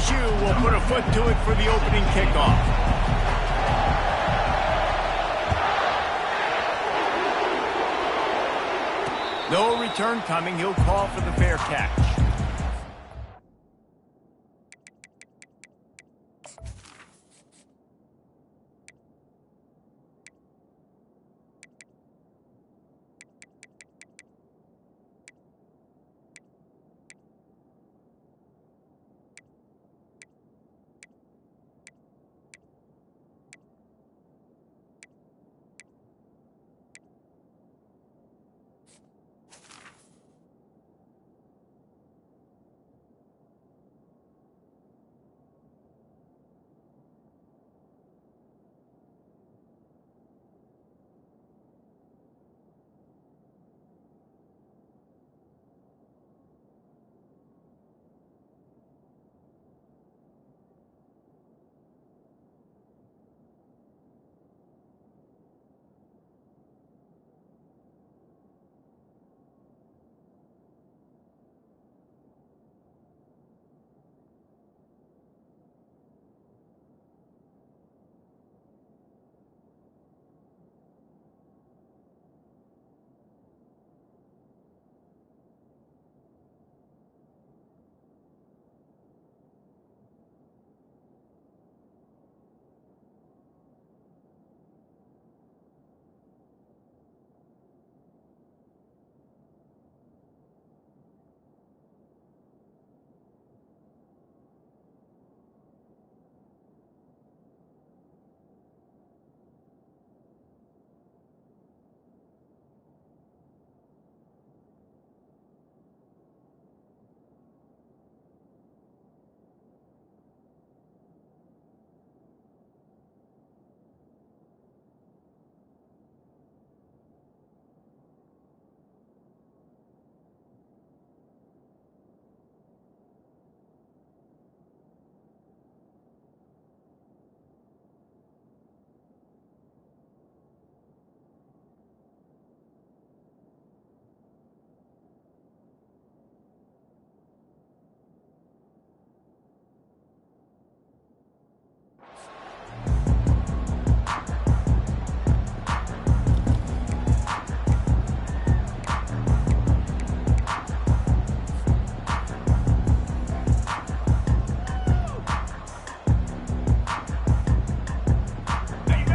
LSU will put a foot to it for the opening kickoff. No return coming. He'll call for the fair catch.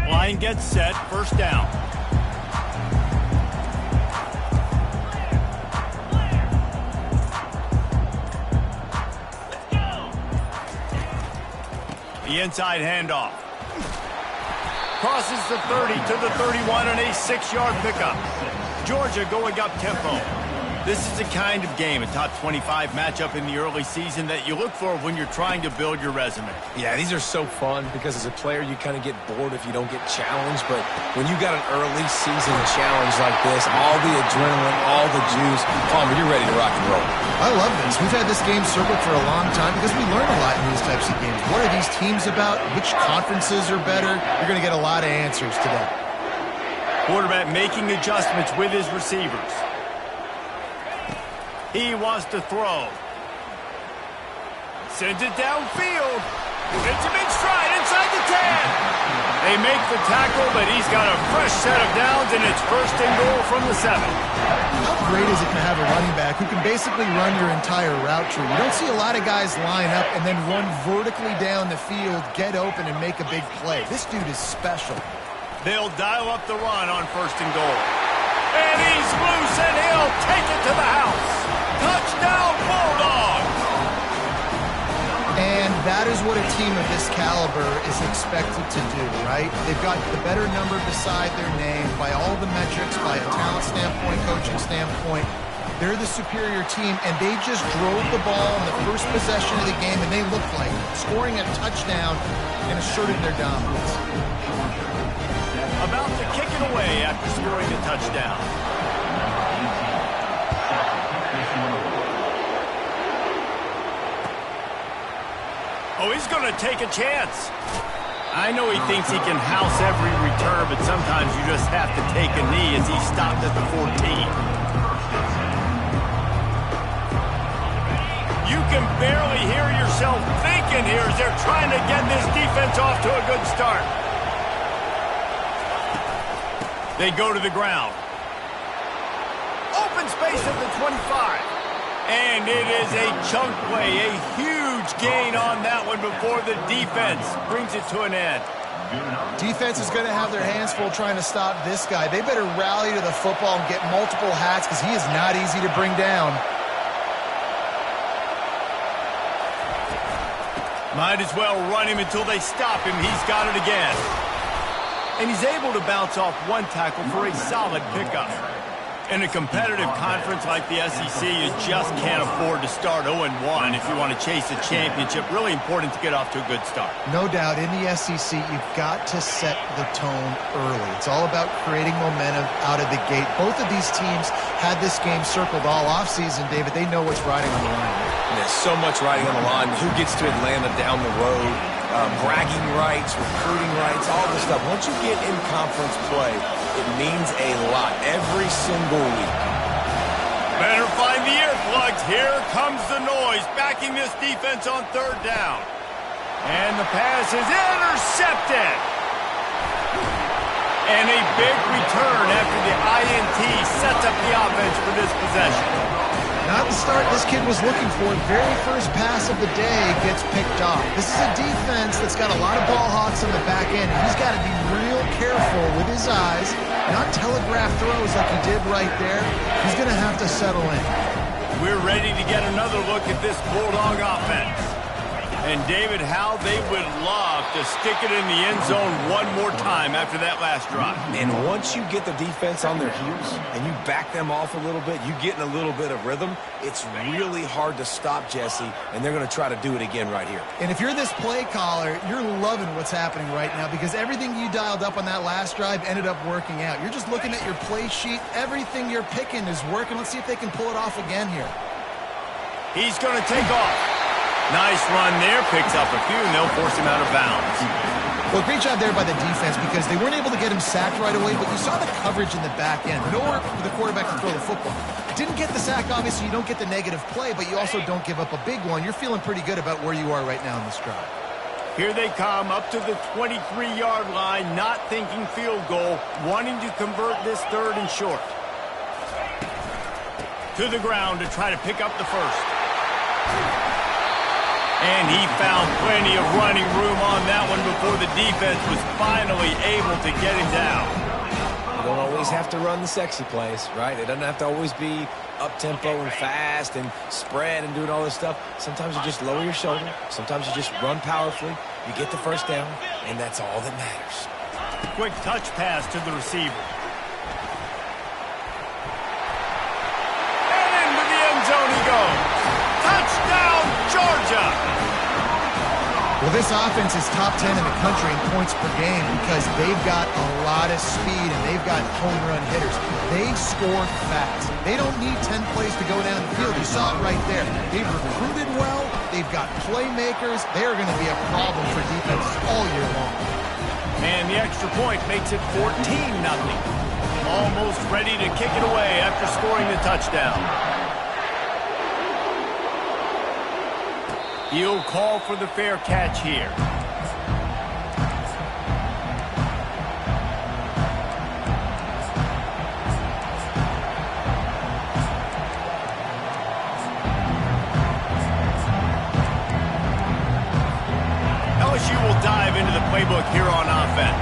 Line gets set, first down. The inside handoff. Crosses the 30 to the 31 on a 6-yard pickup. Georgia going up tempo. This is the kind of game, a top 25 matchup in the early season that you look for when you're trying to build your resume. Yeah, these are so fun because as a player, you kind of get bored if you don't get challenged. But when you got an early season challenge like this, all the adrenaline, all the juice, Palmer, you're ready to rock and roll. I love this. We've had this game circled for a long time because we learn a lot in these types of games. What are these teams about? Which conferences are better? You're going to get a lot of answers today. Quarterback making adjustments with his receivers. He wants to throw. Sends it downfield. Gets him in stride inside the 10. They make the tackle, but he's got a fresh set of downs, and it's first and goal from the 7. How great is it to have a running back who can basically run your entire route tree? You don't see a lot of guys line up and then run vertically down the field, get open, and make a big play. This dude is special. They'll dial up the run on first and goal. And he's loose, and he'll take it to the house. Touchdown, Bulldogs! And that is what a team of this caliber is expected to do, right? They've got the better number beside their name by all the metrics, by a talent standpoint, coaching standpoint. They're the superior team, and they just drove the ball in the first possession of the game, and they looked like scoring a touchdown and asserted their dominance. About to kick it away after scoring a touchdown. Oh, he's going to take a chance. I know he thinks he can house every return, but sometimes you just have to take a knee as he stopped at the 14. You can barely hear yourself thinking here as they're trying to get this defense off to a good start. They go to the ground. Open space at the 25. And it is a chunk play, a huge gain on that one before the defense brings it to an end. Defense is going to have their hands full trying to stop this guy. They better rally to the football and get multiple hats because he is not easy to bring down. Might as well run him until they stop him. He's got it again. And he's able to bounce off one tackle for a solid pickup. In a competitive conference like the SEC, you just can't afford to start 0-1 if you want to chase a championship. Really important to get off to a good start. No doubt, in the SEC, you've got to set the tone early. It's all about creating momentum out of the gate. Both of these teams had this game circled all offseason, David. They know what's riding on the line. There's so much riding on the line. Who gets to Atlanta down the road? Bragging rights, recruiting rights, all this stuff. Once you get in conference play, it means a lot every single week. Better find the earplugs. Here comes the noise, backing this defense on third down. And the pass is intercepted. And a big return after the INT sets up the offense for this possession. Not the start this kid was looking for. Very first pass of the day gets picked off. This is a defense that's got a lot of ball hawks on the back end, and he's got to be real careful with his eyes, not telegraph throws like he did right there. He's going to have to settle in. We're ready to get another look at this Bulldog offense. And, David, how they would love to stick it in the end zone one more time after that last drive. And once you get the defense on their heels and you back them off a little bit, you get in a little bit of rhythm, it's really hard to stop, Jesse, and they're going to try to do it again right here. And if you're this play caller, you're loving what's happening right now because everything you dialed up on that last drive ended up working out. You're just looking at your play sheet. Everything you're picking is working. Let's see if they can pull it off again here. He's going to take off. Nice run there, picks up a few, and they'll force him out of bounds. Well, great job there by the defense because they weren't able to get him sacked right away, but you saw the coverage in the back end. Nowhere for the quarterback to throw the football. Didn't get the sack, obviously, you don't get the negative play, but you also don't give up a big one. You're feeling pretty good about where you are right now in this drive. Here they come up to the 23-yard line, not thinking field goal, wanting to convert this third and short. To the ground to try to pick up the first. And he found plenty of running room on that one before the defense was finally able to get him down. You don't always have to run the sexy plays, right? It doesn't have to always be up-tempo and fast and spread and doing all this stuff. Sometimes you just lower your shoulder. Sometimes you just run powerfully. You get the first down, and that's all that matters. Quick touch pass to the receiver. And into the end zone he goes. Touchdown, Georgia! Well, this offense is top 10 in the country in points per game because they've got a lot of speed and they've got home run hitters. They score fast. They don't need 10 plays to go down the field. You saw it right there. They've recruited well. They've got playmakers. They are going to be a problem for defenses all year long. And the extra point makes it 14-0. Almost ready to kick it away after scoring the touchdown. He'll call for the fair catch here. LSU will dive into the playbook here on offense.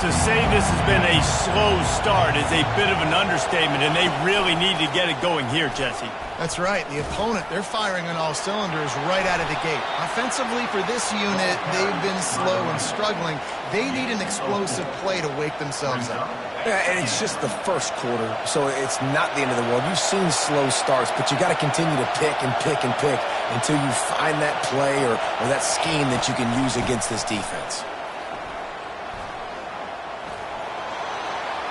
To say this has been a slow start is a bit of an understatement, and they really need to get it going here, Jesse. That's right. The opponent, they're firing on all cylinders right out of the gate. Offensively for this unit, they've been slow and struggling. They need an explosive play to wake themselves up. Yeah, and it's just the first quarter, so it's not the end of the world. You've seen slow starts, but you got to continue to pick and pick and pick until you find that play or that scheme that you can use against this defense.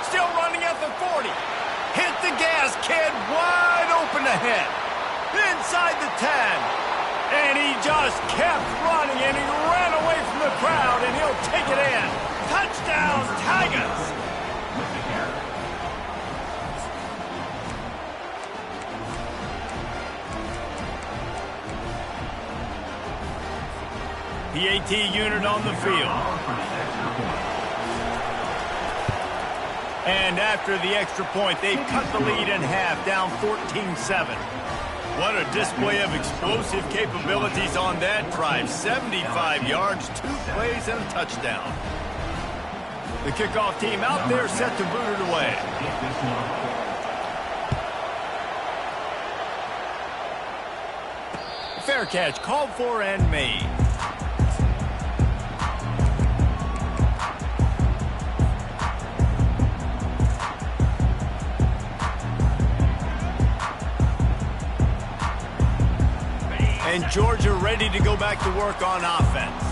Still running at the 40. Hit the gas, kid. Wide open ahead. Inside the 10. And he just kept running, and he ran away from the crowd, and he'll take it in. Touchdown, Tigers. PAT unit on the field. And after the extra point, they've cut the lead in half, down 14-7. What a display of explosive capabilities on that drive. 75 yards, 2 plays, and a touchdown. The kickoff team out there set to boot it away. Fair catch called for and made. And Georgia ready to go back to work on offense.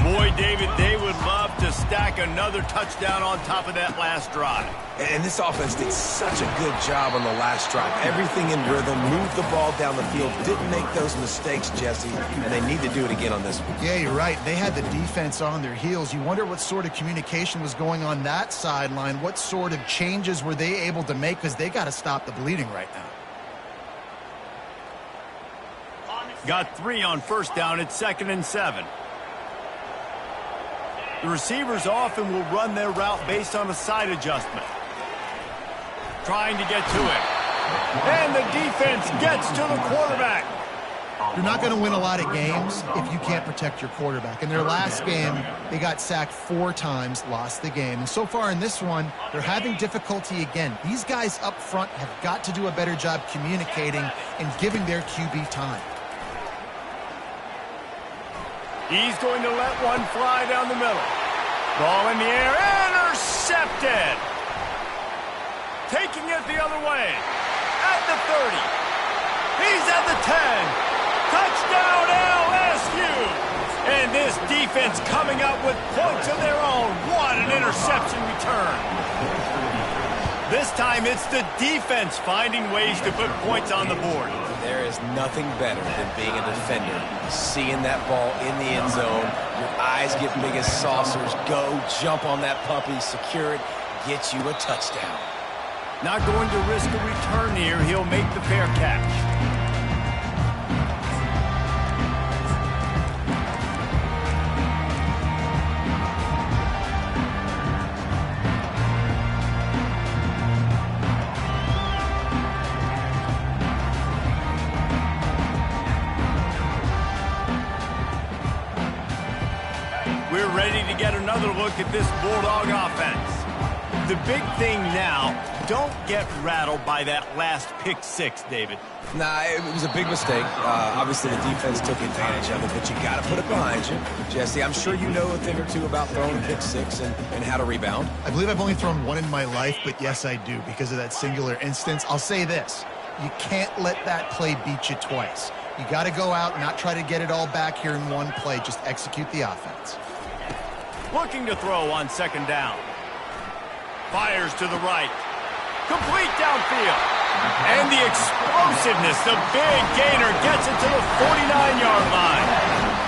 Boy, David, they would love to stack another touchdown on top of that last drive. And this offense did such a good job on the last drive. Everything in rhythm, moved the ball down the field, didn't make those mistakes, Jesse, and they need to do it again on this one. Yeah, you're right. They had the defense on their heels. You wonder what sort of communication was going on that sideline. What sort of changes were they able to make, because they got to stop the bleeding right now. Got 3 on first down at 2nd and 7. The receivers often will run their route based on a side adjustment. Trying to get to it. And the defense gets to the quarterback. You're not going to win a lot of games if you can't protect your quarterback. In their last game, they got sacked 4 times, lost the game. And so far in this one, they're having difficulty again. These guys up front have got to do a better job communicating and giving their QB time. He's going to let one fly down the middle. Ball in the air, intercepted. Taking it the other way. At the 30. He's at the 10. Touchdown LSU. And this defense coming up with points of their own. What an interception return. This time it's the defense finding ways to put points on the board. There is nothing better than being a defender, seeing that ball in the end zone, your eyes get big as saucers, go, jump on that puppy, secure it, get you a touchdown. Not going to risk a return here. He'll make the fair catch. We're ready to get another look at this Bulldog offense. The big thing now, don't get rattled by that last pick 6, David. Nah, it was a big mistake. Obviously, the defense took advantage of it, but you got to put it behind you. Jesse, I'm sure you know a thing or two about throwing a pick 6 and how to rebound. I believe I've only thrown 1 in my life, but yes, I do, because of that singular instance. I'll say this. You can't let that play beat you twice. You got to go out and not try to get it all back here in one play. Just execute the offense. Looking to throw on 2nd down. Fires to the right. Complete downfield. And the explosiveness, the big gainer gets it to the 49-yard line.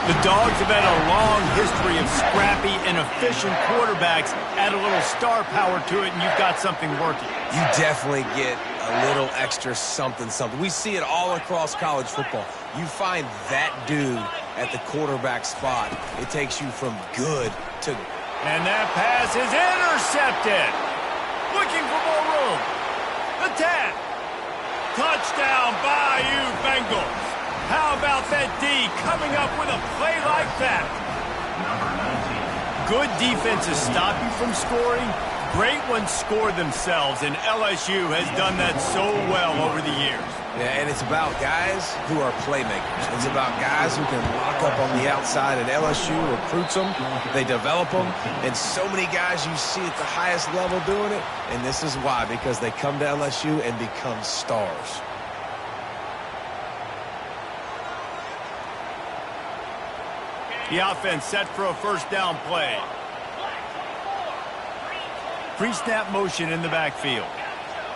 The Dogs have had a long history of scrappy and efficient quarterbacks. Add a little star power to it, and you've got something working. You definitely get a little extra something. We see it all across college football. You find that dude at the quarterback spot, it takes you from good to... And that pass is intercepted. Looking for more room. The tap. Touchdown, Bayou Bengals. How about that D coming up with a play like that? Good defenses stop you from scoring. Great ones score themselves, and LSU has done that so well over the years. Yeah, and it's about guys who are playmakers. It's about guys who can lock up on the outside, and LSU recruits them, they develop them, and so many guys you see at the highest level doing it, and this is why, because they come to LSU and become stars. The offense set for a 1st down play. Pre-snap motion in the backfield.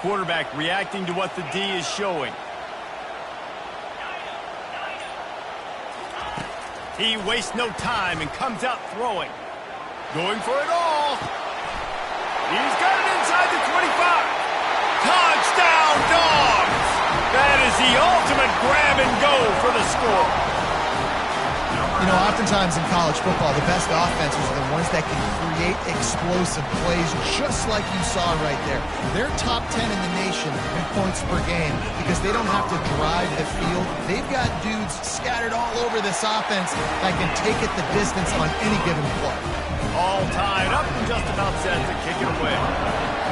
Quarterback reacting to what the D is showing. He wastes no time and comes out throwing. Going for it all. He's got it inside the 25. Touchdown, Dogs! That is the ultimate grab and go for the score. You know, oftentimes in college football, the best offenses are the ones that can create explosive plays just like you saw right there. They're top 10 in the nation in points per game because they don't have to drive the field. They've got dudes scattered all over this offense that can take it the distance on any given play. All tied up and just about set to kick it away.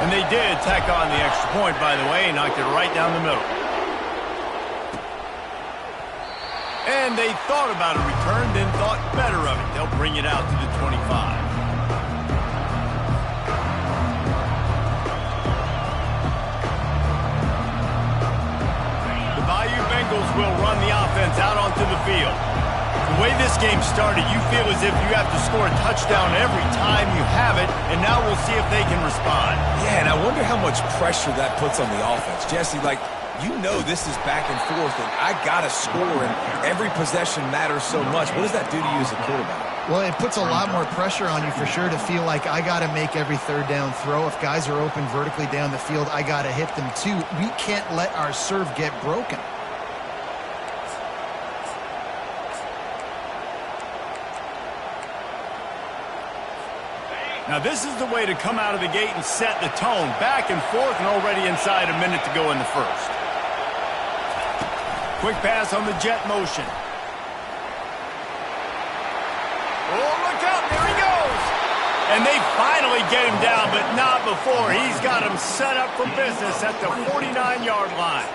And they did tack on the extra point, by the way, and knocked it right down the middle. And they thought about a return, then thought better of it. They'll bring it out to the 25. The Bayou Bengals will run the offense out onto the field. The way this game started, you feel as if you have to score a touchdown every time you have it, and now we'll see if they can respond. Yeah, and I wonder how much pressure that puts on the offense. Jesse, like, you know this is back and forth, and I got to score, and every possession matters so much. What does that do to you as a quarterback? Well, it puts a lot more pressure on you for sure to feel like I got to make every third down throw. If guys are open vertically down the field, I got to hit them too. We can't let our serve get broken. Now this is the way to come out of the gate and set the tone. Back and forth and already inside a minute to go in the first. Quick pass on the jet motion. Oh, look out, there he goes. And they finally get him down, but not before. He's got him set up for business at the 49-yard line.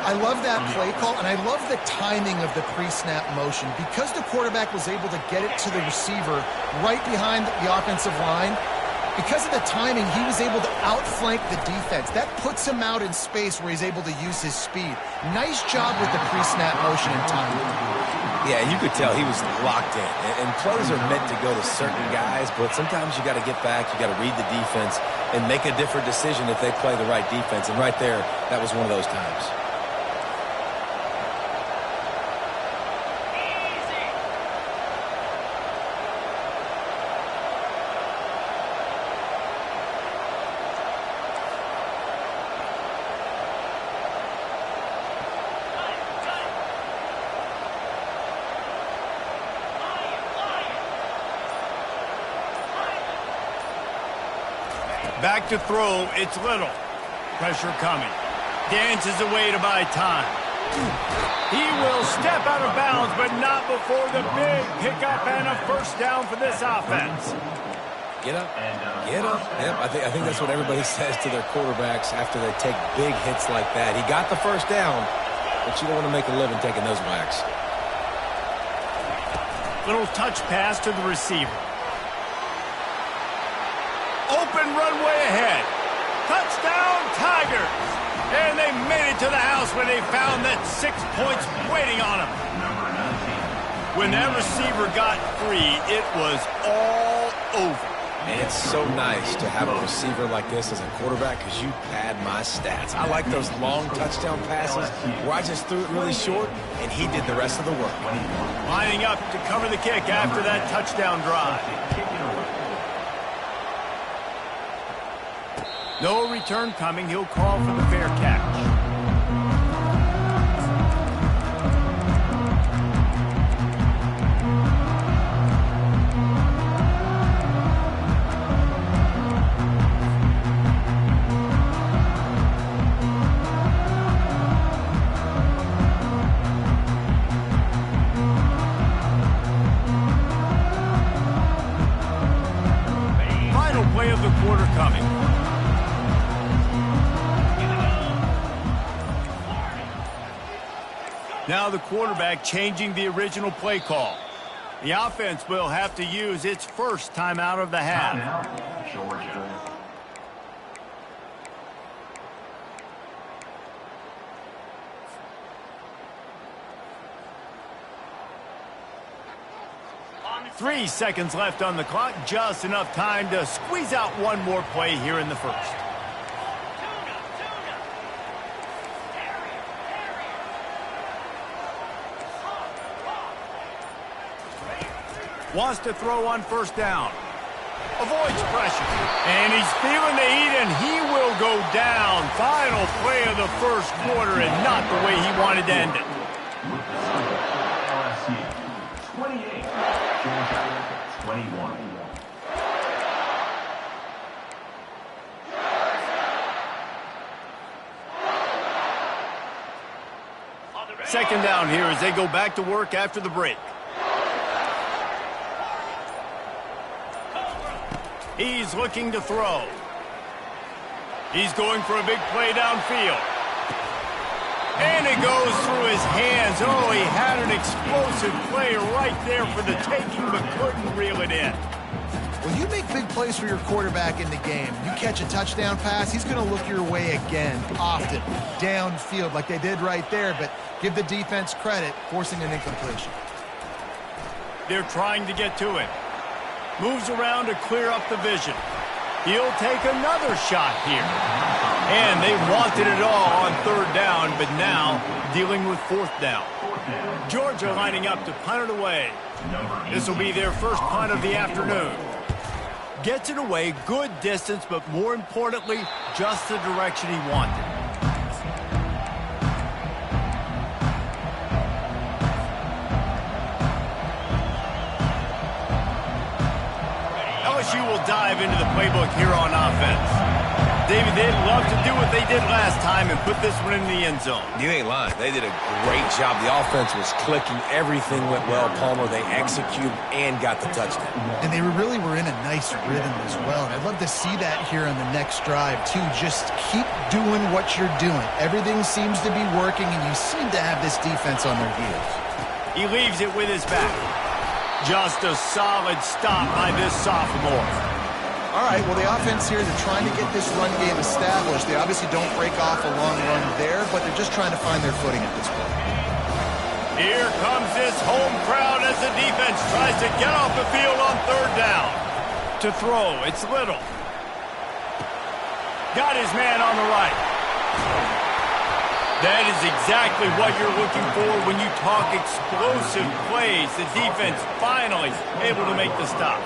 I love that play call, and I love the timing of the pre-snap motion. Because the quarterback was able to get it to the receiver right behind the offensive line, because of the timing, he was able to outflank the defense. That puts him out in space where he's able to use his speed. Nice job with the pre-snap motion and timing. Yeah, you could tell he was locked in. And plays are meant to go to certain guys, but sometimes you got to get back, you got to read the defense, and make a different decision if they play the right defense. And right there, that was one of those times. Back to throw, it's Little. Pressure coming. Dances away to buy time. He will step out of bounds, but not before the big pickup and a first down for this offense. Get up. Get up. Yep, I think that's what everybody says to their quarterbacks after they take big hits like that. He got the first down, but you don't want to make a living taking those whacks. Little touch pass to the receiver. Open runway ahead. Touchdown, Tigers. And they made it to the house where they found that 6 points waiting on them. When that receiver got free, it was all over. And it's so nice to have a receiver like this as a quarterback because you pad my stats. I like those long touchdown passes where I just threw it really short and he did the rest of the work. Lining up to cover the kick after that touchdown drive. No return coming. He'll call for the fair catch. Final play of the quarter coming. Now the quarterback changing the original play call. The offense will have to use its first timeout of the half. Georgia. Three seconds left on the clock, just enough time to squeeze out one more play here in the first. Wants to throw on first down. Avoids pressure. And he's feeling the heat, and he will go down. Final play of the first quarter, and not the way he wanted to end it. LSU, 28. 21. Second down here as they go back to work after the break. He's looking to throw. He's going for a big play downfield. And it goes through his hands. Oh, he had an explosive play right there for the taking, but couldn't reel it in. When you make big plays for your quarterback in the game, you catch a touchdown pass, he's going to look your way again, often, downfield like they did right there, but give the defense credit, forcing an incompletion. They're trying to get to it. Moves around to clear up the vision. He'll take another shot here. And they wanted it all on third down, but now dealing with fourth down. Georgia lining up to punt it away. This will be their first punt of the afternoon. Gets it away, good distance, but more importantly, just the direction he wanted. LSU will dive into the playbook here on offense. David, they'd love to do what they did last time and put this one in the end zone. You ain't lying. They did a great job. The offense was clicking. Everything went well, Palmer. They executed and got the touchdown. And they really were in a nice rhythm as well. And I'd love to see that here on the next drive, too. Just keep doing what you're doing. Everything seems to be working, and you seem to have this defense on their heels. He leaves it with his back. Just a solid stop by this sophomore. All right, well, the offense here, they're trying to get this run game established. They obviously don't break off a long run there, but they're just trying to find their footing at this point. Here comes this home crowd as the defense tries to get off the field on third down. To throw, it's Little. Got his man on the right. That is exactly what you're looking for when you talk explosive plays. The defense finally able to make the stop.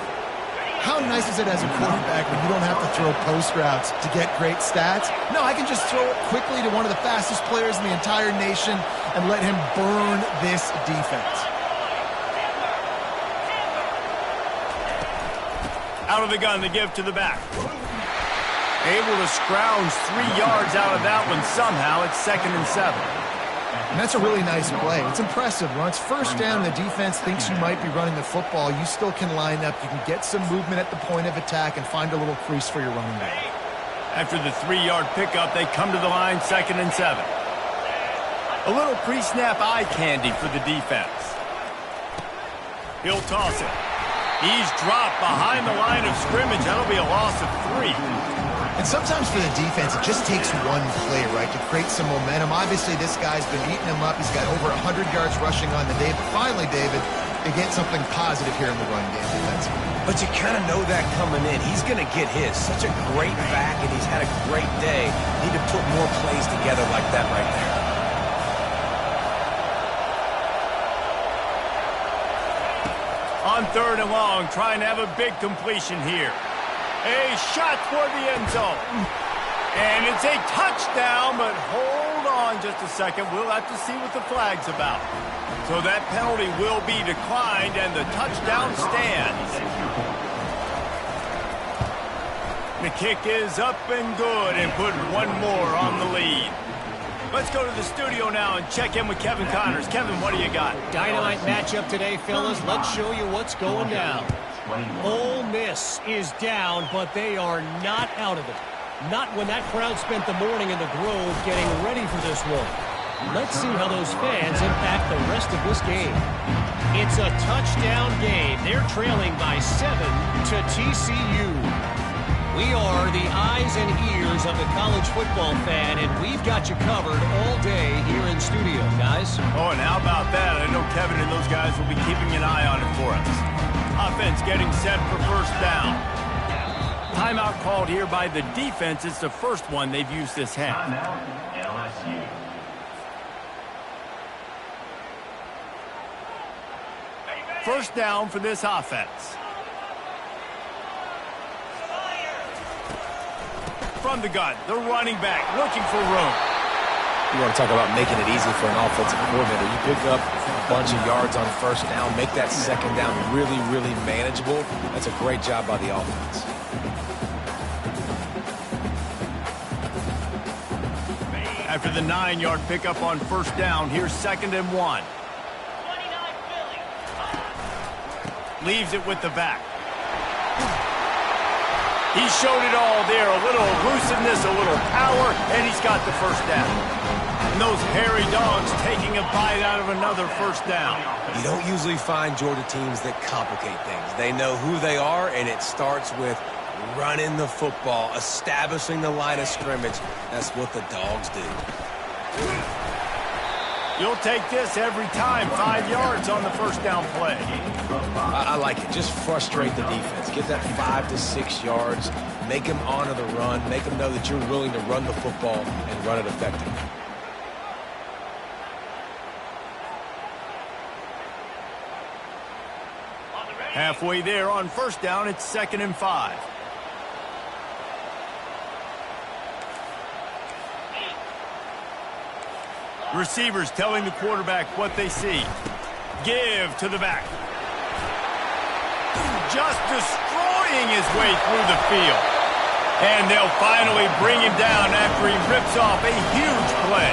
How nice is it as a quarterback when you don't have to throw post routes to get great stats? No, I can just throw it quickly to one of the fastest players in the entire nation and let him burn this defense. Out of the gun to give to the back. Able to scrounge 3 yards out of that one somehow. It's 2nd and 7. And that's a really nice play. It's impressive. When it's first down, the defense thinks you might be running the football. You still can line up. You can get some movement at the point of attack and find a little crease for your running back. After the 3-yard pickup, they come to the line, 2nd and 7. A little pre-snap eye candy for the defense. He'll toss it. He's dropped behind the line of scrimmage. That'll be a loss of 3. And sometimes for the defense, it just takes one play, right, to create some momentum. Obviously, this guy's been eating him up. He's got over 100 yards rushing on the day. But finally, David, they get something positive here in the run game defensively. But you kind of know that coming in. He's going to get his. Such a great back, and he's had a great day. Need to put more plays together like that right there. On 3rd and long, trying to have a big completion here. A shot toward the end zone. And it's a touchdown, but hold on just a second. We'll have to see what the flag's about. So that penalty will be declined, and the touchdown stands. The kick is up and good, and put one more on the lead. Let's go to the studio now and check in with Kevin Connors. Kevin, what do you got? Dynamite matchup today, fellas. Let's show you what's going down. Ole Miss is down, but they are not out of it. Not when that crowd spent the morning in the Grove getting ready for this one. Let's see how those fans impact the rest of this game. It's a touchdown game. They're trailing by 7 to TCU. We are the eyes and ears of the college football fan, and we've got you covered all day here in studio, guys. Oh, and how about that? I know Kevin and those guys will be keeping an eye on it for us. Offense getting set for first down. Timeout called here by the defense. It's the first one they've used this half. LSU. First down for this offense. From the gun, the running back looking for room. You want to talk about making it easy for an offensive coordinator. You pick up a bunch of yards on first down, make that second down really, really manageable. That's a great job by the offense. After the 9-yard pickup on first down, here's 2nd and 1. Leaves it with the back. He showed it all there. A little elusiveness, a little power, and he's got the first down. And those hairy dogs taking a bite out of another first down. You don't usually find Georgia teams that complicate things. They know who they are, and it starts with running the football, establishing the line of scrimmage. That's what the dogs do. You'll take this every time. 5 yards on the first down play. I like it. Just frustrate the defense. Get that 5 to 6 yards. Make them honor the run. Make them know that you're willing to run the football and run it effectively. Halfway there on first down, it's 2nd and 5. Receivers telling the quarterback what they see. Give to the back. Just destroying his way through the field. And they'll finally bring him down after he rips off a huge play.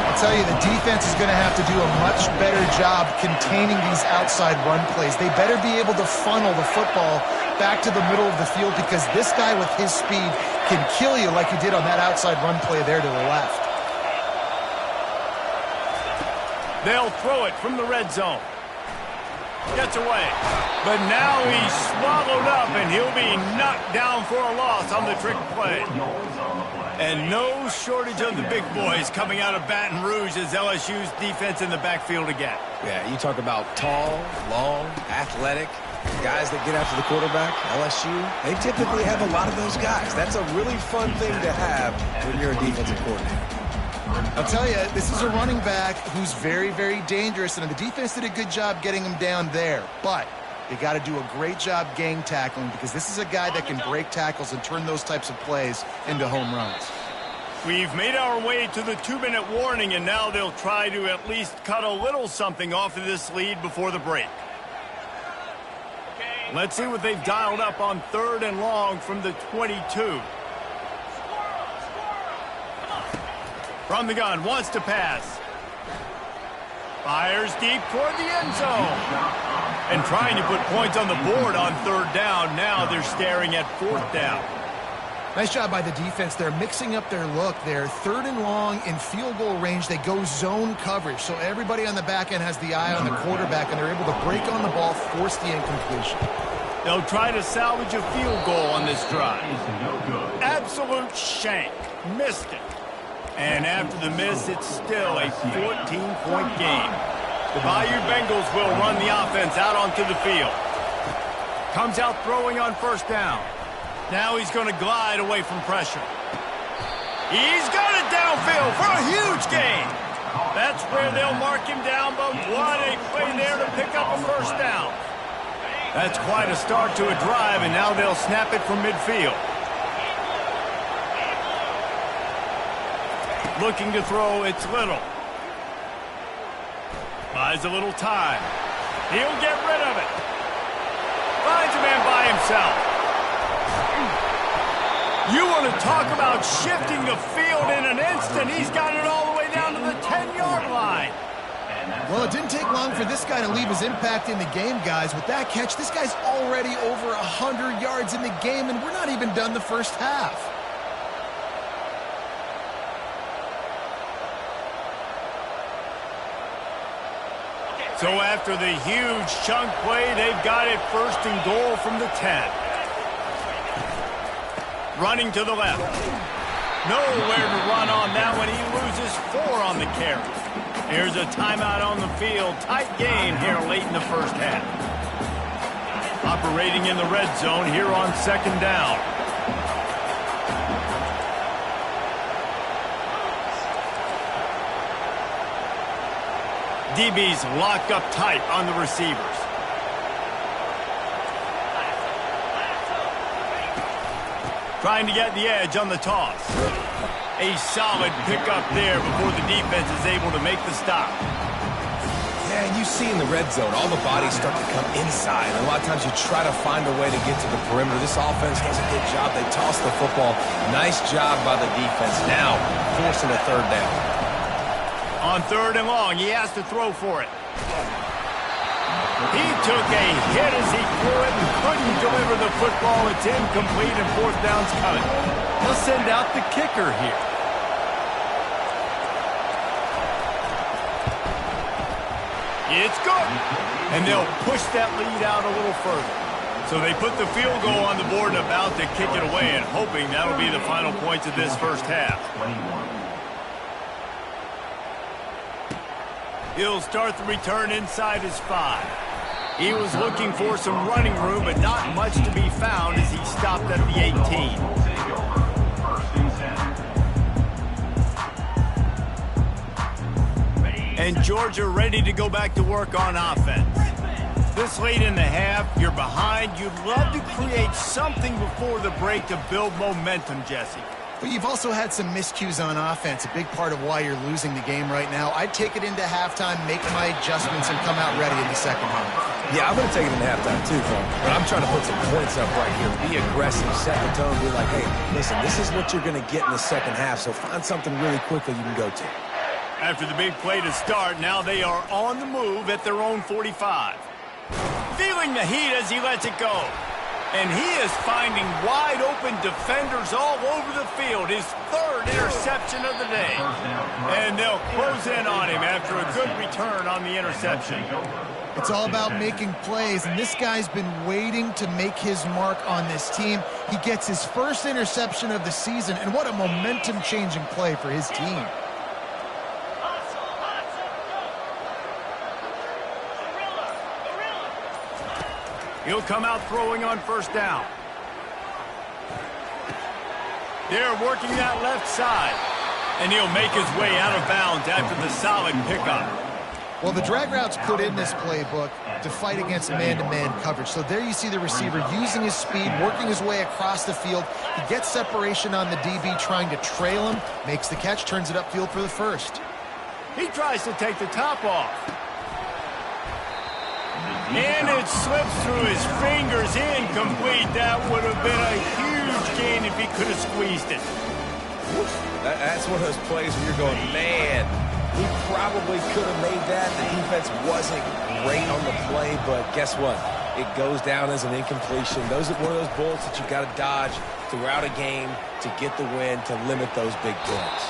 I'll tell you, the defense is going to have to do a much better job containing these outside run plays. They better be able to funnel the football back to the middle of the field, because this guy with his speed can kill you like he did on that outside run play there to the left. They'll throw it from the red zone. Gets away. But now he's swallowed up, and he'll be knocked down for a loss on the trick play. And no shortage of the big boys coming out of Baton Rouge as LSU's defense in the backfield again. Yeah, you talk about tall, long, athletic guys that get after the quarterback. LSU, they typically have a lot of those guys. That's a really fun thing to have when you're a defensive coordinator. I'll tell you, this is a running back who's very, very dangerous, and the defense did a good job getting him down there. But they got to do a great job gang tackling, because this is a guy that can break tackles and turn those types of plays into home runs. We've made our way to the 2-minute warning, and now they'll try to at least cut a little something off of this lead before the break. Let's see what they've dialed up on 3rd and long from the 22. From the gun, wants to pass. Fires deep toward the end zone. And trying to put points on the board on 3rd down. Now they're staring at 4th down. Nice job by the defense. They're mixing up their look there. 3rd and long in field goal range. They go zone coverage. So everybody on the back end has the eye on the quarterback, and they're able to break on the ball, force the incompletion. They'll try to salvage a field goal on this drive. Absolute shank. Missed it. And after the miss, it's still a 14-point game. The Bayou Bengals will run the offense out onto the field. Comes out throwing on first down. Now he's going to glide away from pressure. He's got it downfield for a huge gain. That's where they'll mark him down, but what a play there to pick up a first down. That's quite a start to a drive, and now they'll snap it from midfield. Looking to throw, it's Little. Buys a little time. He'll get rid of it. Finds a man by himself. You want to talk about shifting the field in an instant. He's got it all the way down to the 10-yard line. Well, it didn't take long for this guy to leave his impact in the game, guys. With that catch, this guy's already over 100 yards in the game, and we're not even done the first half. So after the huge chunk play, they've got it 1st and goal from the 10. Running to the left. Nowhere to run on that one. He loses 4 on the carry. Here's a timeout on the field. Tight game here late in the first half. Operating in the red zone here on 2nd down. DB's locked up tight on the receivers. Trying to get the edge on the toss. A solid pickup there before the defense is able to make the stop. Yeah, you see in the red zone, all the bodies start to come inside. And a lot of times you try to find a way to get to the perimeter. This offense does a good job. They toss the football. Nice job by the defense. Now, forcing a third down. On 3rd and long, he has to throw for it. He took a hit as he threw it and couldn't deliver the football. It's incomplete and 4th down's coming. They'll send out the kicker here. It's good. And they'll push that lead out a little further. So they put the field goal on the board and about to kick it away and hoping that'll be the final points of this first half. He'll start the return inside his 5. He was looking for some running room, but not much to be found as he stopped at the 18. And Georgia ready to go back to work on offense. This late in the half, you're behind. You'd love to create something before the break to build momentum, Jesse. But you've also had some miscues on offense, a big part of why you're losing the game right now. I'd take it into halftime, make my adjustments, and come out ready in the second half. Yeah, I'm going to take it into halftime too, Phil. But I'm trying to put some points up right here. Be aggressive, set the tone, be like, hey, listen, this is what you're going to get in the second half, so find something really quickly you can go to. After the big play to start, now they are on the move at their own 45. Feeling the heat as he lets it go. And he is finding wide-open defenders all over the field. His 3rd interception of the day. And they'll close in on him after a good return on the interception. It's all about making plays, and this guy's been waiting to make his mark on this team. He gets his 1st interception of the season, and what a momentum-changing play for his team. He'll come out throwing on 1st down. They're working that left side. And he'll make his way out of bounds after the solid pickup. Well, the drag routes put in this playbook to fight against man-to-man coverage. So there you see the receiver using his speed, working his way across the field. He gets separation on the DB, trying to trail him, makes the catch, turns it upfield for the 1st. He tries to take the top off. And it slips through his fingers, incomplete. That would have been a huge gain if he could have squeezed it. That's one of those plays where you're going, man, he probably could have made that. The defense wasn't great on the play, but guess what? It goes down as an incompletion. Those are one of those bullets that you've got to dodge throughout a game to get the win, to limit those big plays.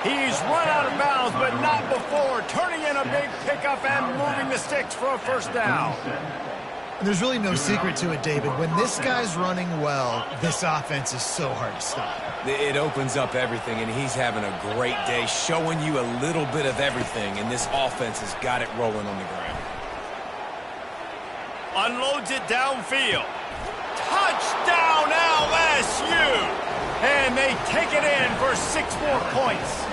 He's run out of bounds, but not before. Turning in a big pickup and moving the sticks for a 1st down. And there's really no secret to it, David. When this guy's running well, this offense is so hard to stop. It opens up everything, and he's having a great day, showing you a little bit of everything, and this offense has got it rolling on the ground. Unloads it downfield. Touchdown LSU! And they take it in for 6 more points.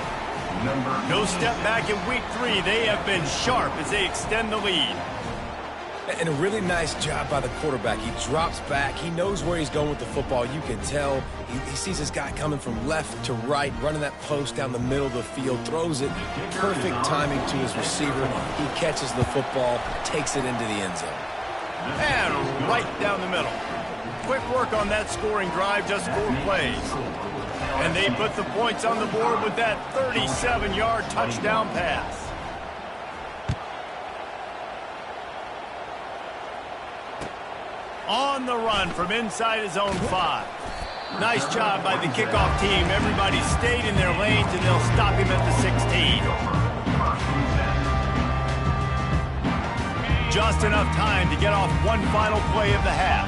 No step back in week 3. They have been sharp as they extend the lead. And a really nice job by the quarterback. He drops back. He knows where he's going with the football. You can tell. He sees this guy coming from left to right, running that post down the middle of the field, throws it. Perfect timing to his receiver. He catches the football, takes it into the end zone. And right down the middle. Quick work on that scoring drive, just 4 plays. And they put the points on the board with that 37-yard touchdown pass. On the run from inside his own 5. Nice job by the kickoff team. Everybody stayed in their lanes, and they'll stop him at the 16. Just enough time to get off one final play of the half.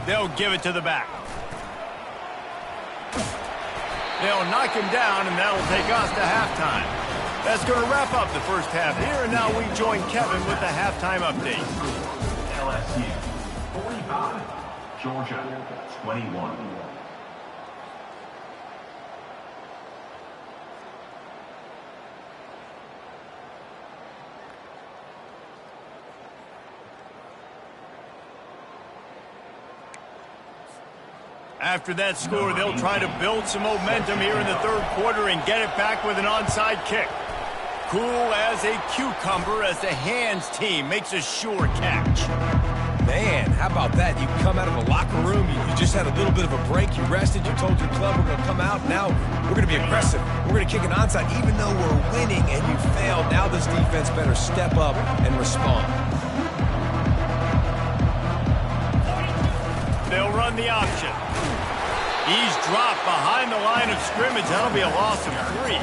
They'll give it to the back. They'll knock him down, and that'll take us to halftime. That's going to wrap up the first half here, and now we join Kevin with the halftime update. LSU 45, Georgia 21. After that score, they'll try to build some momentum here in the third quarter and get it back with an onside kick. Cool as a cucumber as the hands team makes a sure catch. Man, how about that? You come out of the locker room, you just had a little bit of a break, you rested, you told your club we're going to come out, now we're going to be aggressive. We're going to kick an onside even though we're winning and you failed. Now this defense better step up and respond. They'll run the option. He's dropped behind the line of scrimmage. That'll be a loss of 3.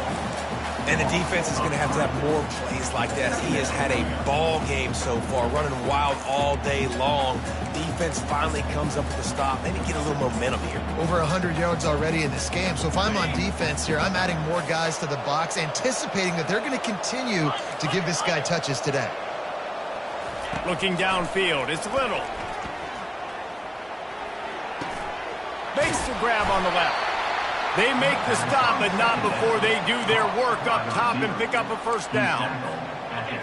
And the defense is going to have more plays like this. He has had a ball game so far, running wild all day long. Defense finally comes up with a stop. They need to get a little momentum here. Over 100 yards already in this game. So if I'm on defense here, I'm adding more guys to the box, anticipating that they're going to continue to give this guy touches today. Looking downfield, it's Little. Makes the grab on the left. They make the stop, but not before they do their work up top and pick up a first down.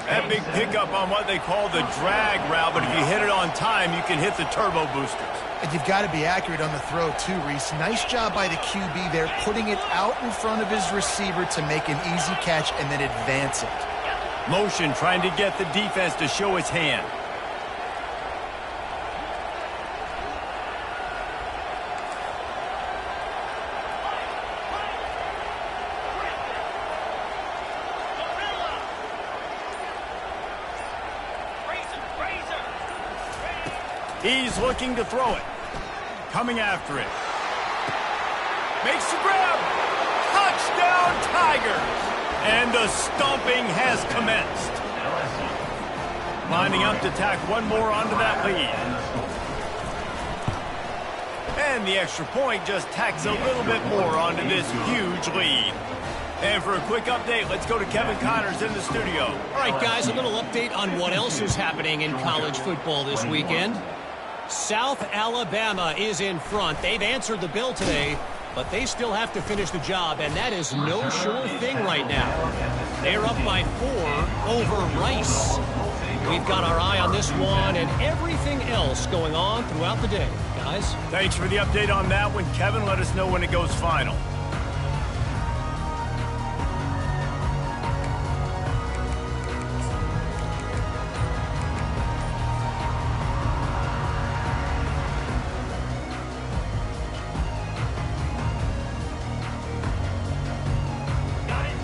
That big pickup on what they call the drag route, but if you hit it on time, you can hit the turbo boosters. And you've got to be accurate on the throw, too, Reese. Nice job by the QB there, putting it out in front of his receiver to make an easy catch and then advance it. Motion trying to get the defense to show its hand. He's looking to throw it. Coming after it. Makes the grab. Touchdown, Tigers. And the stomping has commenced. Lining up to tack one more onto that lead. And the extra point just tacks a little bit more onto this huge lead. And for a quick update, let's go to Kevin Connors in the studio. All right, guys, a little update on what else is happening in college football this weekend. South Alabama is in front. They've answered the bell today, but they still have to finish the job, and that is no sure thing right now. They're up by 4 over Rice. We've got our eye on this one and everything else going on throughout the day. Guys? Thanks for the update on that one, Kevin. Let us know when it goes final.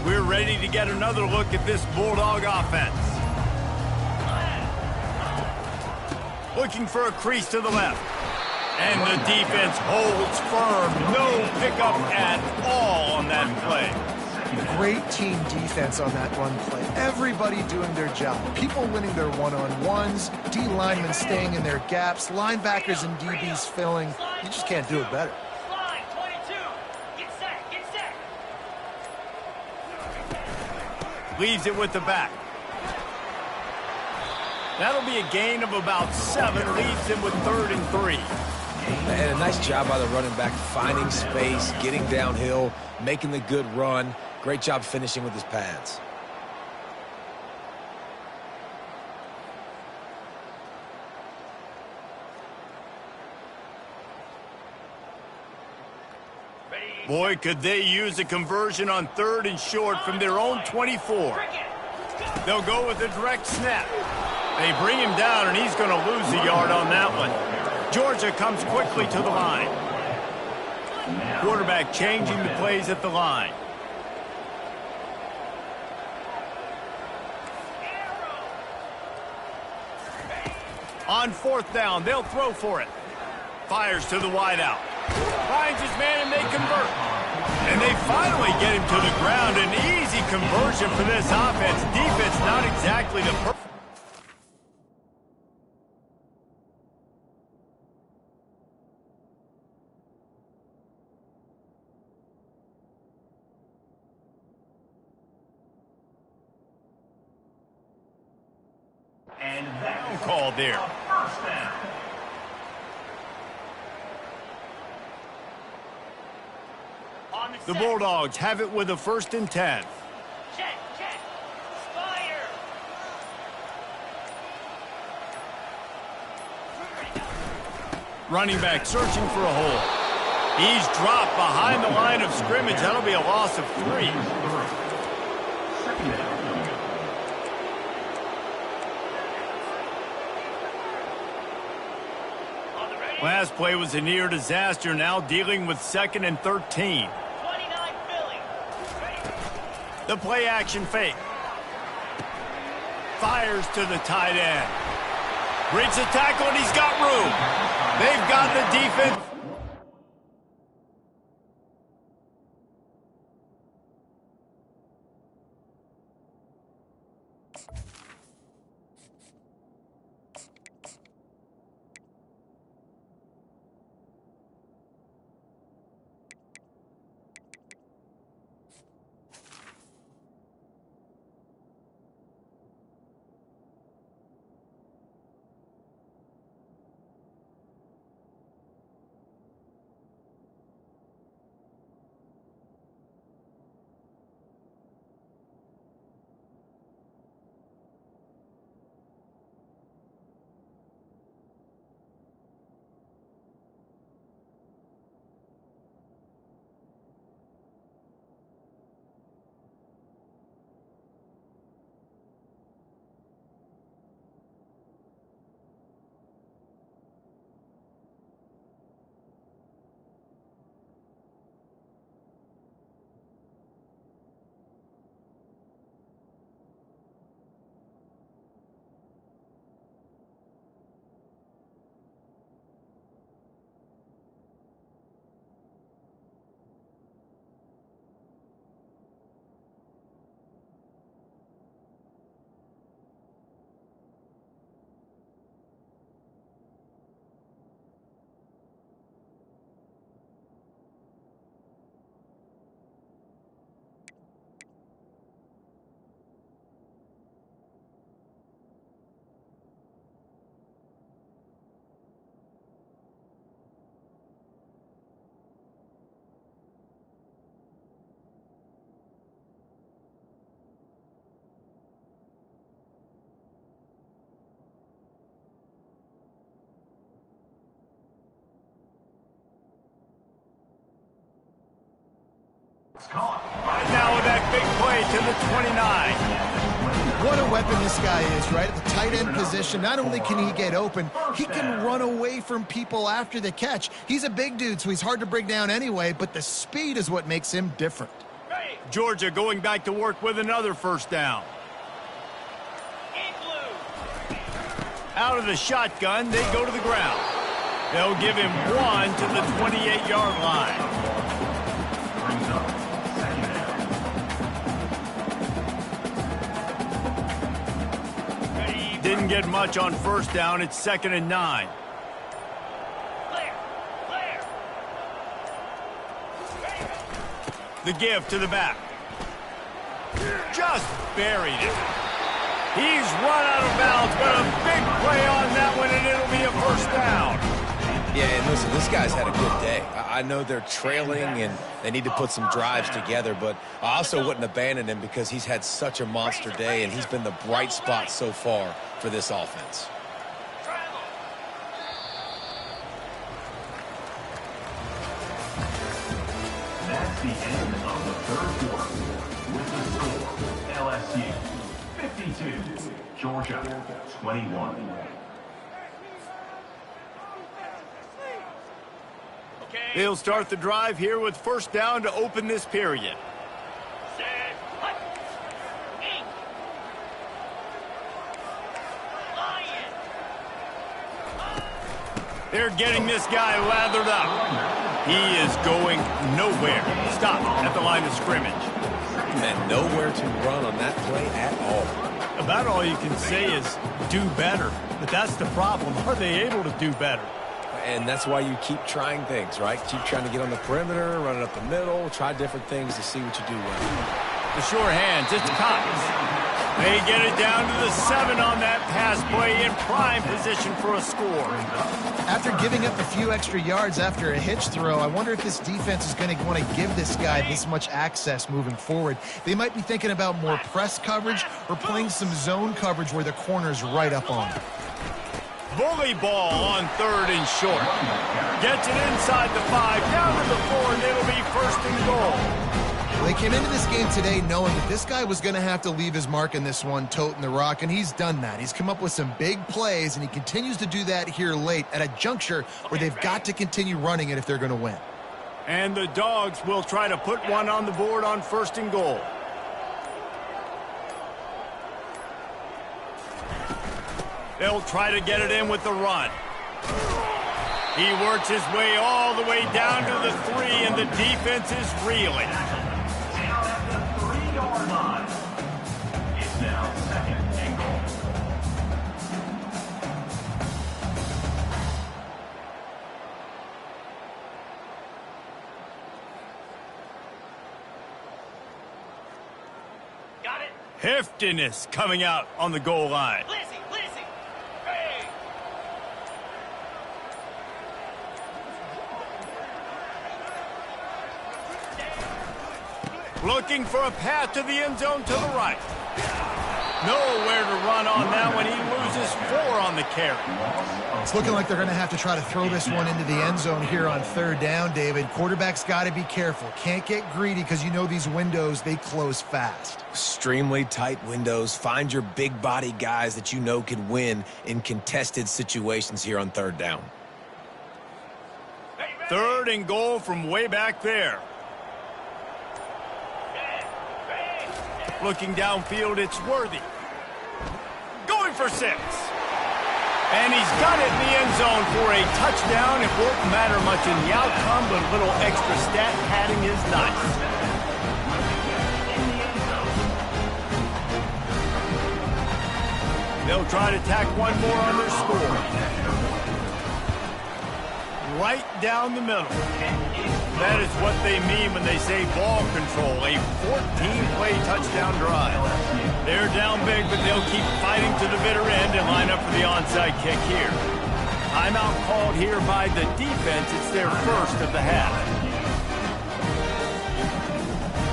We're ready to get another look at this Bulldog offense. Looking for a crease to the left. And the defense holds firm. No pickup at all on that play. Great team defense on that run play. Everybody doing their job. People winning their one-on-ones, D linemen staying in their gaps, linebackers and DBs filling. You just can't do it better. Leaves it with the back. That'll be a gain of about 7. Leaves him with 3rd and 3. And a nice job by the running back, finding space, getting downhill, making the good run. Great job finishing with his pads. Boy, could they use a conversion on 3rd and short from their own 24. They'll go with a direct snap. They bring him down, and he's going to lose a yard on that one. Georgia comes quickly to the line. Quarterback changing the plays at the line. On 4th down, they'll throw for it. Fires to the wideout. Finds his man, and they convert. And they finally get him to the ground. An easy conversion for this offense. Defense not exactly the perfect. And that Call there. first down. The Bulldogs have it with a 1st and 10. Check. Fire. Running back searching for a hole. He's dropped behind the line of scrimmage. That'll be a loss of 3. Last play was a near disaster, now dealing with 2nd and 13. 29 Philly. The play action fake. Fires to the tight end. Breaks the tackle, and he's got room. They've got the defense. Right now with that big play to the 29. What a weapon this guy is, right? At the tight end position, not only can he get open, he can run away from people after the catch. He's a big dude, so he's hard to bring down anyway, but the speed is what makes him different. Georgia going back to work with another first down. Out of the shotgun, they go to the ground. They'll give him 1 to the 28-yard line. Didn't get much on first down. It's 2nd and 9. The give to the back. Just buried it. He's run out of bounds, but a big play on that one, and it'll be a first down. Yeah, and listen, this guy's had a good day. I know they're trailing and they need to put some drives together, but I also wouldn't abandon him because he's had such a monster day, and he's been the bright spot so far for this offense. That's the end of the third quarter. With the score, LSU 52, Georgia 21. They'll start the drive here with first down to open this period. They're getting this guy lathered up. He is going nowhere. Stop at the line of scrimmage. And nowhere to run on that play at all. About all you can say is do better. But that's the problem. Are they able to do better? And that's why you keep trying things, right? Keep trying to get on the perimeter, run it up the middle, try different things to see what you do well. The sure hands, it's Cox. They get it down to the 7 on that pass play, in prime position for a score. After giving up a few extra yards after a hitch throw, I wonder if this defense is going to want to give this guy this much access moving forward. They might be thinking about more press coverage or playing some zone coverage where the corner's right up on him. Bully ball on 3rd and short. Gets it inside the 5, down to the 4, and it'll be 1st and goal. They came into this game today knowing that this guy was going to have to leave his mark in this one, toting the rock, and he's done that. He's come up with some big plays, and he continues to do that here late at a juncture where they've got to continue running it if they're going to win. And the Dogs will try to put one on the board on 1st and goal. They'll try to get it in with the run. He works his way all the way down to the 3, and the defense is reeling. Down at the 3-yard line. It's now 2nd and goal. Got it. Heftiness coming out on the goal line. Lizzie. Hey. Looking for a path to the end zone to the right. Nowhere to run on that one. He loses 4 on the carry. It's looking like they're going to have to try to throw this one into the end zone here on 3rd down, David. Quarterback's got to be careful. Can't get greedy because you know these windows, they close fast. Extremely tight windows. Find your big body guys that you know can win in contested situations here on 3rd down. 3rd and goal from way back there. Looking downfield, it's Worthy. Going for 6. And he's got it in the end zone for a touchdown. It won't matter much in the outcome, but a little extra stat padding is nice. They'll try to tack one more on their score. Right down the middle. That is what they mean when they say ball control. A 14-play touchdown drive. They're down big, but they'll keep fighting to the bitter end and line up for the onside kick here. Timeout called here by the defense. It's their first of the half.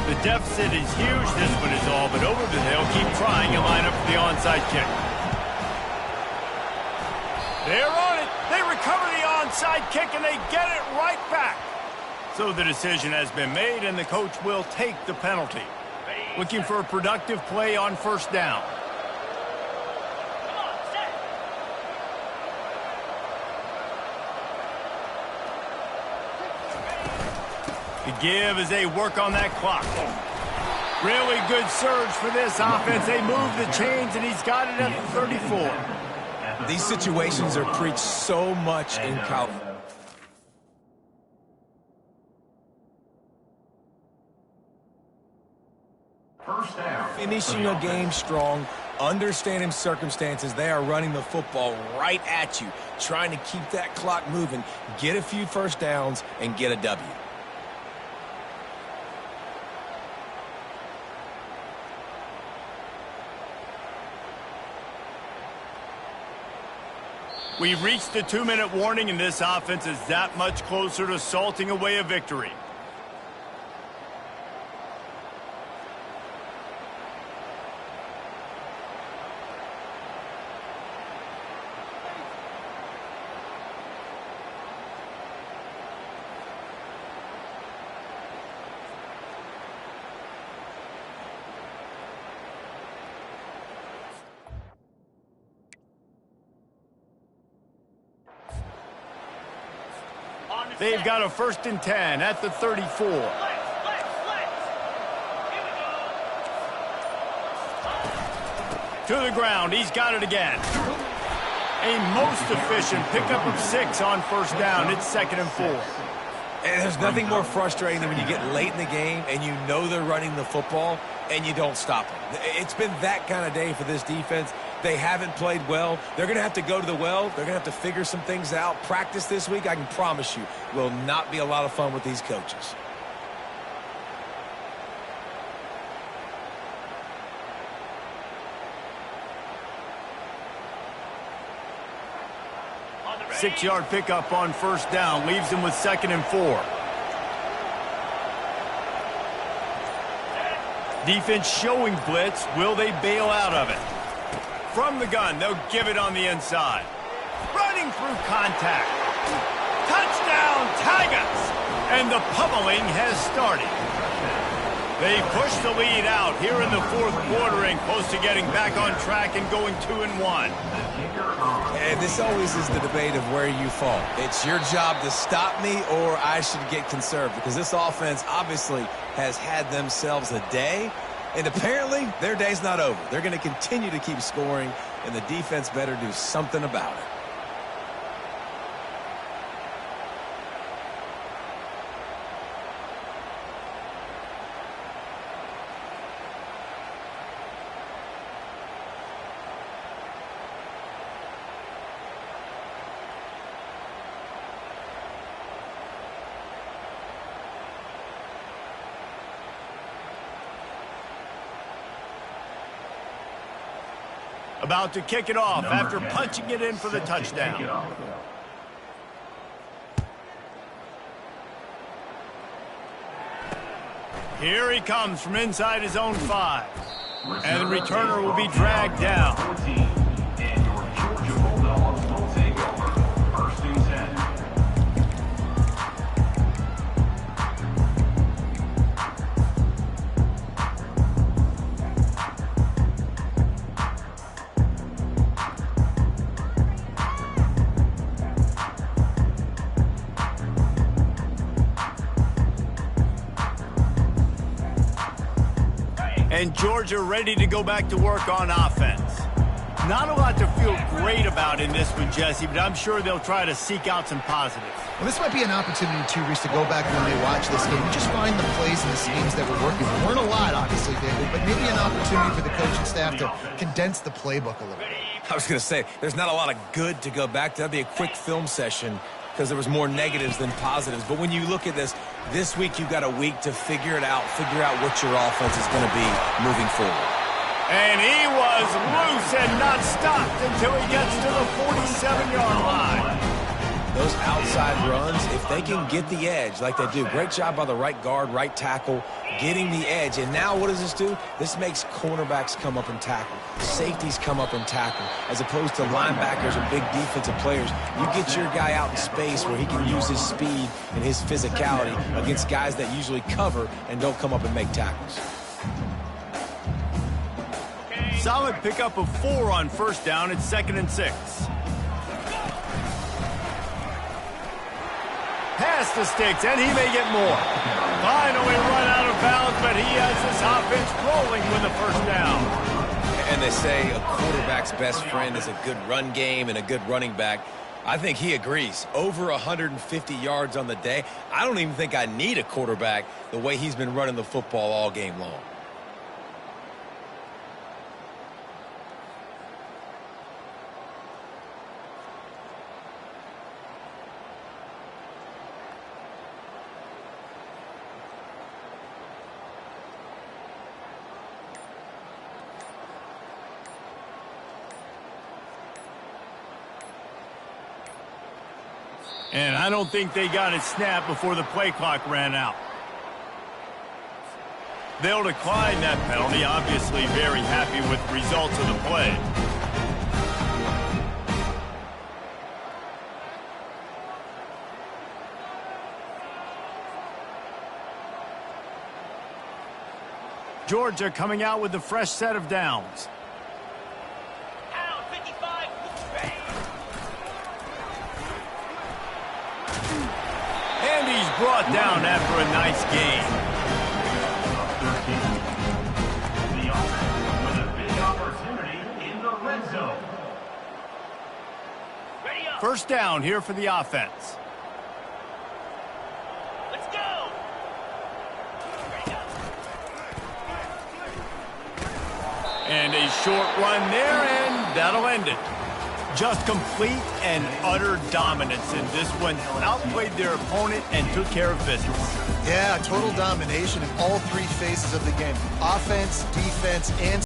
The deficit is huge. This one is all but over, but they'll keep trying and line up for the onside kick. They're on it. They recover the onside kick, and they get it right back. So the decision has been made, and the coach will take the penalty. Looking for a productive play on 1st down. Come on, set. The give as they work on that clock. Really good surge for this offense. They move the chains, and he's got it at the 34. These situations are preached so much in college. First down. Finishing a game strong, understanding circumstances, they are running the football right at you, trying to keep that clock moving, get a few 1st downs, and get a W. We've reached the 2-minute warning, and this offense is that much closer to salting away a victory. They've got a 1st and 10 at the 34. Here we go. To the ground. He's got it again. A most efficient pickup of 6 on 1st down. It's 2nd and 4. And there's nothing more frustrating than when you get late in the game and you know they're running the football and you don't stop them. It's been that kind of day for this defense. They haven't played well. They're going to have to go to the well. They're going to have to figure some things out. Practice this week, I can promise you, will not be a lot of fun with these coaches. On the 6-yard pickup on 1st down. Leaves them with 2nd and 4. Defense showing blitz. Will they bail out of it? From the gun, they'll give it on the inside. running through contact. Touchdown, Tigers! And the pummeling has started. They push the lead out here in the fourth quarter and close to getting back on track and going 2-1. And this always is the debate of where you fall. It's your job to stop me or I should get conserved, because this offense obviously has had themselves a day, and apparently their day's not over. They're going to continue to keep scoring, and the defense better do something about it. About to kick it off after punching it in for the touchdown. Here he comes from inside his own 5. And the returner will be dragged down. And your Georgia Bulldogs will take over. 1st and 10. And Georgia ready to go back to work on offense. Not a lot to feel great about in this one, Jesse, but I'm sure they'll try to seek out some positives. Well, this might be an opportunity, too, Reese, to go back when they watch this game and just find the plays and the schemes that were working. There weren't a lot, obviously, David, but maybe an opportunity for the coaching staff to condense the playbook a little bit. I was going to say, there's not a lot of good to go back to. That'd be a quick film session because there was more negatives than positives. But when you look at this week you've got a week to figure it out, figure out what your offense is going to be moving forward. And he was loose and not stopped until he gets to the 47-yard line. Those outside runs, if they can get the edge like they do, great job by the right guard, right tackle, getting the edge. And now what does this do? This makes cornerbacks come up and tackle. Safeties come up and tackle, as opposed to linebackers or big defensive players. You get your guy out in space where he can use his speed and his physicality against guys that usually cover and don't come up and make tackles. Solid pickup of 4 on 1st down. It's 2nd and 6. Pass the sticks, and he may get more. Finally run out of bounds, but he has this offense rolling with a 1st down. And they say a quarterback's best friend is a good run game and a good running back. I think he agrees. Over 150 yards on the day. I don't even think I need a quarterback the way he's been running the football all game long. And I don't think they got it snapped before the play clock ran out. They'll decline that penalty, obviously very happy with the results of the play. Georgia coming out with a fresh set of downs. And he's brought down after a nice gain. The offense with a big opportunity in the red zone. 1st down here for the offense. Let's go. And a short run there, and that'll end it. Just complete and utter dominance in this one. Outplayed their opponent and took care of business. Yeah, total domination in all 3 phases of the game. Offense, defense, and